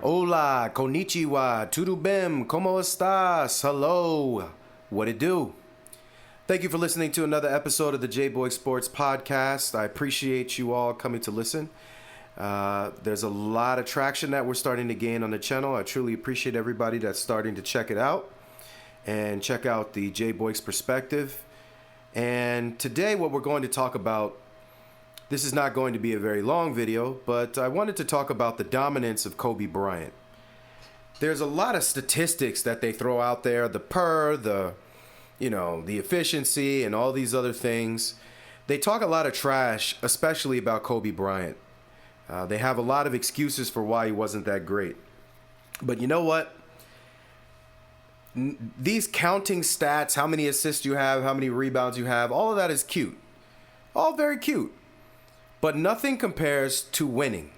Hola, konnichiwa, tudubem, como estas? Hello, what it do? Thank you for listening to another episode of the J-Boy Sports Podcast. I appreciate you all coming to listen. There's a lot of traction that we're starting to gain on the channel. I truly appreciate everybody that's starting to check it out and check out the J-Boy's perspective. And today what we're going to talk about, this is not going to be a very long video, but I wanted to talk about the dominance of Kobe Bryant. There's a lot of statistics that they throw out there, the efficiency and all these other things. They talk a lot of trash, especially about Kobe Bryant. They have a lot of excuses for why he wasn't that great. But you know what? These counting stats, how many assists you have, how many rebounds you have, all of that is cute. All very cute. But nothing compares to winning.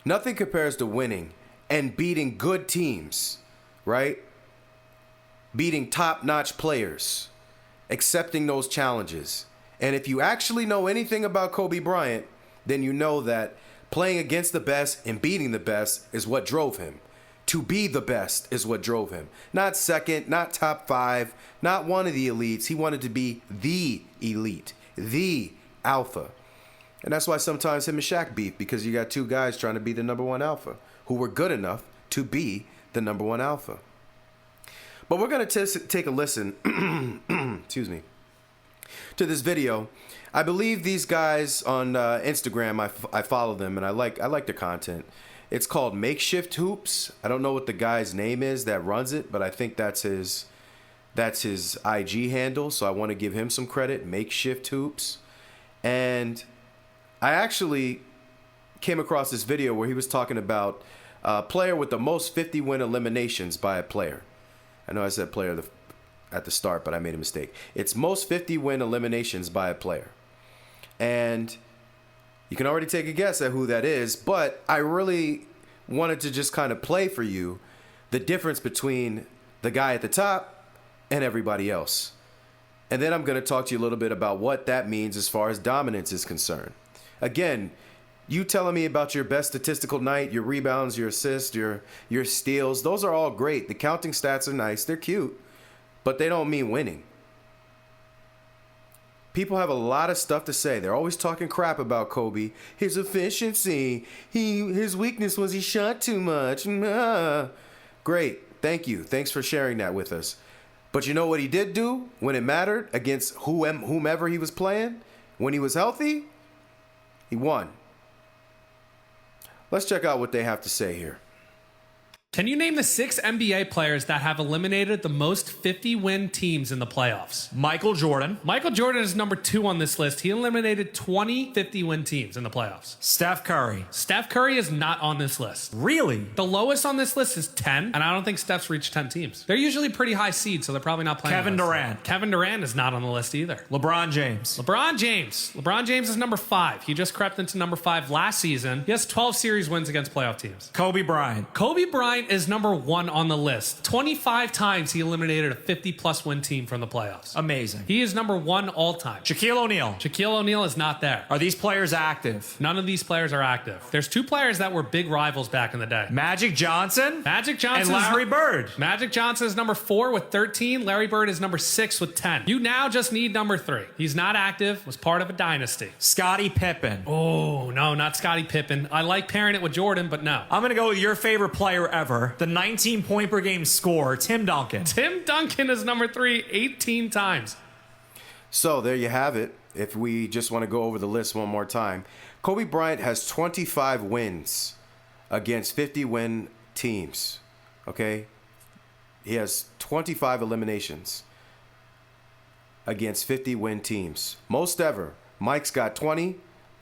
Nothing compares to winning and beating good teams, right? Beating top-notch players, accepting those challenges. And if you actually know anything about Kobe Bryant, then you know that playing against the best and beating the best is what drove him. To be the best is what drove him. Not second, not top five, not one of the elites. He wanted to be the elite, the alpha. And that's why sometimes him and Shaq beef, because you got two guys trying to be the number one alpha who were good enough to be the number one alpha. But we're going to take a listen, excuse me, to this video. I believe these guys on Instagram, I follow them, and I like their content. It's called Makeshift Hoops. I don't know what the guy's name is that runs it, but I think that's his IG handle, so I want to give him some credit, Makeshift Hoops. And I actually came across this video where he was talking about a player with the most 50-win eliminations by a player. I know I said player at the start, but I made a mistake. It's most 50-win eliminations by a player. And you can already take a guess at who that is, but I really wanted to just kind of play for you the difference between the guy at the top and everybody else. And then I'm going to talk to you a little bit about what that means as far as dominance is concerned. Again, you telling me about your best statistical night, your rebounds, your assists, your steals, those are all great. The counting stats are nice, they're cute, but they don't mean winning. People have a lot of stuff to say. They're always talking crap about Kobe. His efficiency, his weakness was he shot too much. Great, thank you. Thanks for sharing that with us. But you know what he did do when it mattered against whomever he was playing? When he was healthy, he won. Let's check out what they have to say here. Can you name the 6 NBA players that have eliminated the most 50-win teams in the playoffs? Michael Jordan. Michael Jordan is number 2 on this list. He eliminated 20 50-win teams in the playoffs. Steph Curry. Steph Curry is not on this list. Really? The lowest on this list is 10, and I don't think Steph's reached 10 teams. They're usually pretty high seed, so they're probably not playing. Kevin Durant. Kevin Durant is not on the list either. LeBron James. LeBron James is number 5. He just crept into number 5 last season. He has 12 series wins against playoff teams. Kobe Bryant. Kobe Bryant is number 1 on the list. 25 times he eliminated a 50-plus win team from the playoffs. Amazing. He is number 1 all time. Shaquille O'Neal. Shaquille O'Neal is not there. Are these players active? None of these players are active. There's 2 players that were big rivals back in the day. Magic Johnson. Magic Johnson and Larry Bird. Magic Johnson is number 4 with 13. Larry Bird is number 6 with 10. You now just need number 3. He's not active, was part of a dynasty. Scottie Pippen. Oh, no, not Scottie Pippen. I like pairing it with Jordan, but no. I'm going to go with your favorite player ever, the 19-point per game scorer, Tim Duncan. Tim Duncan is number 3 18 times. So there you have it. If we just want to go over the list one more time, Kobe Bryant has 25 wins against 50-win teams. Okay? He has 25 eliminations against 50-win teams. Most ever. Mike's got 20.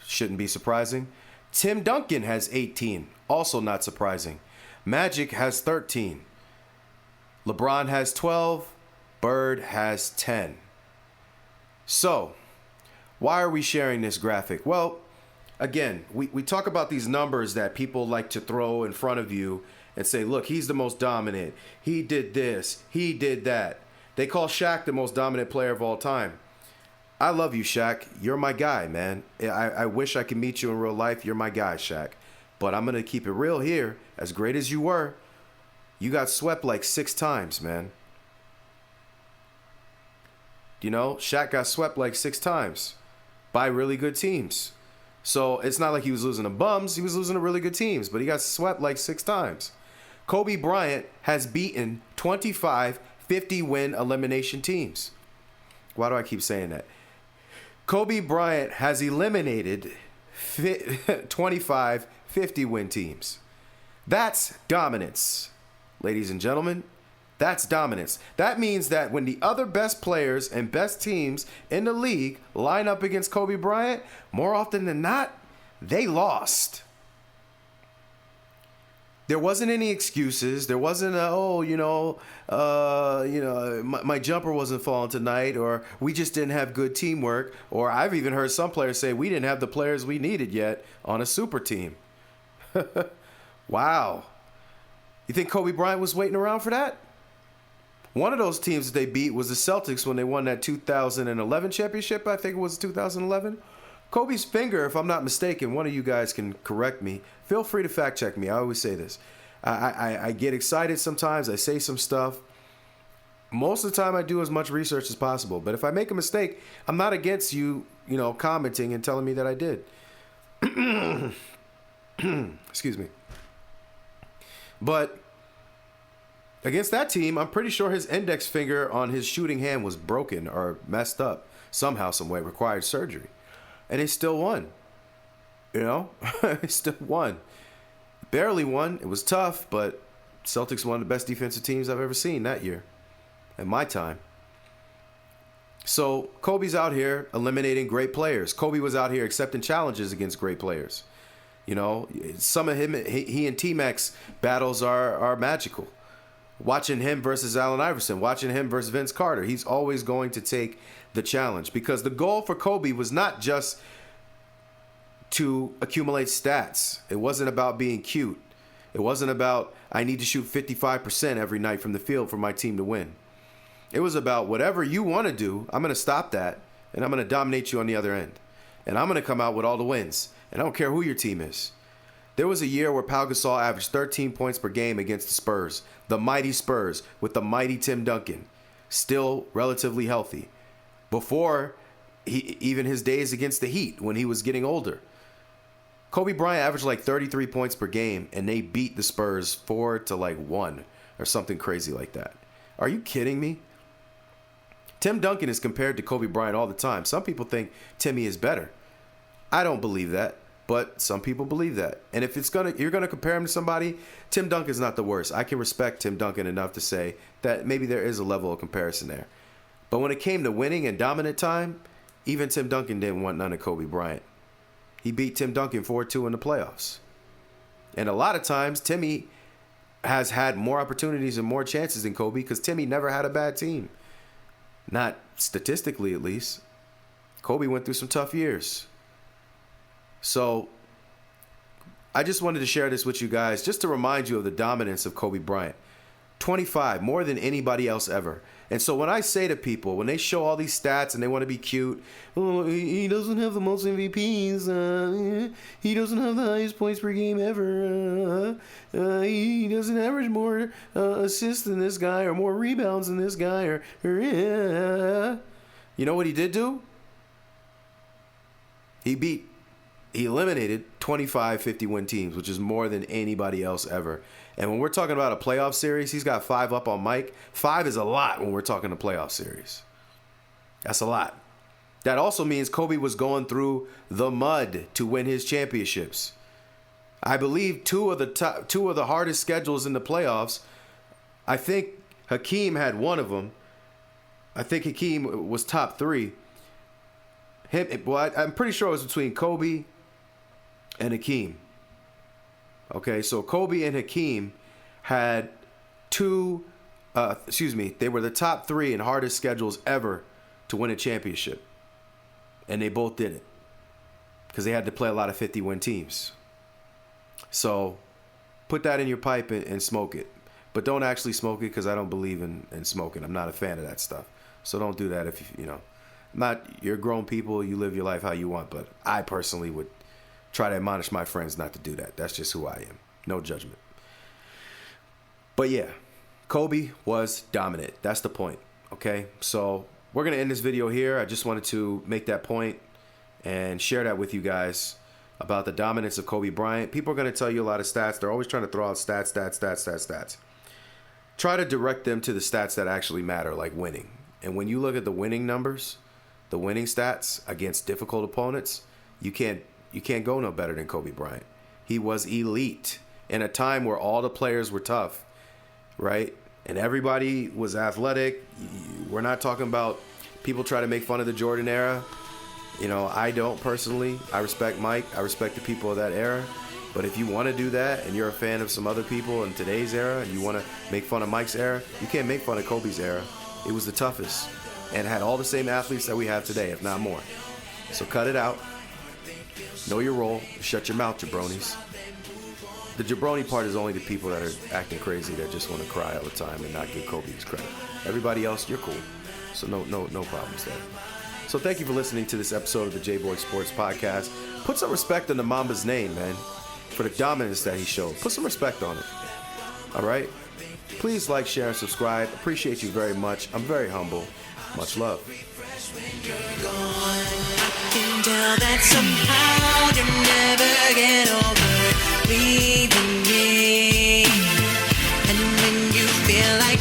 Shouldn't be surprising. Tim Duncan has 18. Also not surprising. Magic has 13. LeBron has 12. Bird has 10. So, why are we sharing this graphic? Well, again, we talk about these numbers that people like to throw in front of you and say, look, he's the most dominant. He did this. He did that. They call Shaq the most dominant player of all time. I love you, Shaq. You're my guy, man. I wish I could meet you in real life. You're my guy, Shaq. But I'm going to keep it real here. As great as you were, you got swept like 6 times, man. You know, Shaq got swept like 6 times by really good teams. So it's not like he was losing to bums. He was losing to really good teams, but he got swept like 6 times. Kobe Bryant has beaten 25 50-win elimination teams. Why do I keep saying that? Kobe Bryant has eliminated 25 50-win teams. That's dominance, ladies and gentlemen. That's dominance. That means that when the other best players and best teams in the league line up against Kobe Bryant, more often than not, they lost. There wasn't any excuses. There wasn't my jumper wasn't falling tonight, or we just didn't have good teamwork, or I've even heard some players say we didn't have the players we needed yet on a super team. Wow. You think Kobe Bryant was waiting around for that? One of those teams that they beat was the Celtics when they won that 2011 championship. I think it was 2011. Kobe's finger, if I'm not mistaken, one of you guys can correct me. Feel free to fact check me. I always say this. I get excited sometimes. I say some stuff. Most of the time I do as much research as possible. But if I make a mistake, I'm not against you, commenting and telling me that I did. Excuse me. But against that team, I'm pretty sure his index finger on his shooting hand was broken or messed up somehow, some way, required surgery. And he still won. He still won. Barely won. It was tough, but Celtics one of the best defensive teams I've ever seen that year. In my time. So Kobe's out here eliminating great players. Kobe was out here accepting challenges against great players. Some of he and T-Max battles are magical. Watching him versus Allen Iverson, watching him versus Vince Carter, he's always going to take the challenge, because the goal for Kobe was not just to accumulate stats. It wasn't about being cute. It wasn't about, I need to shoot 55% every night from the field for my team to win. It was about, whatever you want to do, I'm going to stop that, and I'm going to dominate you on the other end. And I'm going to come out with all the wins. And I don't care who your team is. There was a year where Pau Gasol averaged 13 points per game against the Spurs. The mighty Spurs with the mighty Tim Duncan. Still relatively healthy. Before even his days against the Heat when he was getting older. Kobe Bryant averaged like 33 points per game, and they beat the Spurs 4-1 or something crazy like that. Are you kidding me? Tim Duncan is compared to Kobe Bryant all the time. Some people think Timmy is better. I don't believe that, but some people believe that. And if you're gonna compare him to somebody, Tim Duncan's not the worst. I can respect Tim Duncan enough to say that maybe there is a level of comparison there. But when it came to winning and dominant time, even Tim Duncan didn't want none of Kobe Bryant. He beat Tim Duncan 4-2 in the playoffs. And a lot of times, Timmy has had more opportunities and more chances than Kobe, because Timmy never had a bad team. Not statistically, at least. Kobe went through some tough years. So I just wanted to share this with you guys just to remind you of the dominance of Kobe Bryant. 25, more than anybody else ever. And so when I say to people, when they show all these stats and they want to be cute, oh, he doesn't have the most MVPs, he doesn't have the highest points per game ever, he doesn't average more assists than this guy or more rebounds than this guy, or you know what he did do? He eliminated 25 50-win teams, which is more than anybody else ever. And when we're talking about a playoff series, he's got 5 up on Mike. 5 is a lot when we're talking a playoff series. That's a lot. That also means Kobe was going through the mud to win his championships. I believe two of the hardest schedules in the playoffs. I think Hakeem had one of them. I think Hakeem was top 3. I'm pretty sure it was between Kobe and Hakeem. Okay, so Kobe and Hakeem had they were the top 3 in hardest schedules ever to win a championship. And they both did it. Because they had to play a lot of 50-win teams. So put that in your pipe and smoke it. But don't actually smoke it, because I don't believe in smoking. I'm not a fan of that stuff. So don't do that if you're grown people, you live your life how you want. But I personally would try to admonish my friends not to do that. That's just who I am. No judgment. But yeah, Kobe was dominant. That's the point. Okay, so we're going to end this video here. I just wanted to make that point and share that with you guys about the dominance of Kobe Bryant. People are going to tell you a lot of stats. They're always trying to throw out stats. Try to direct them to the stats that actually matter, like winning. And when you look at the winning numbers, the winning stats against difficult opponents, you can't go no better than Kobe Bryant. He was elite in a time where all the players were tough, right? And everybody was athletic. We're not talking about people try to make fun of the Jordan era. You know, I don't personally. I respect Mike. I respect the people of that era. But if you want to do that and you're a fan of some other people in today's era and you want to make fun of Mike's era, you can't make fun of Kobe's era. It was the toughest and had all the same athletes that we have today, if not more. So cut it out. Know your role. Shut your mouth, jabronis. The jabroni part is only the people that are acting crazy that just want to cry all the time and not give Kobe his credit. Everybody else, you're cool. So no problems there. So thank you for listening to this episode of the J-Boy Sports Podcast. Put some respect on the Mamba's name, man, for the dominance that he showed. Put some respect on it. All right? Please like, share, and subscribe. Appreciate you very much. I'm very humble. Much love. Tell that somehow you'll never get over leaving me. And when you feel like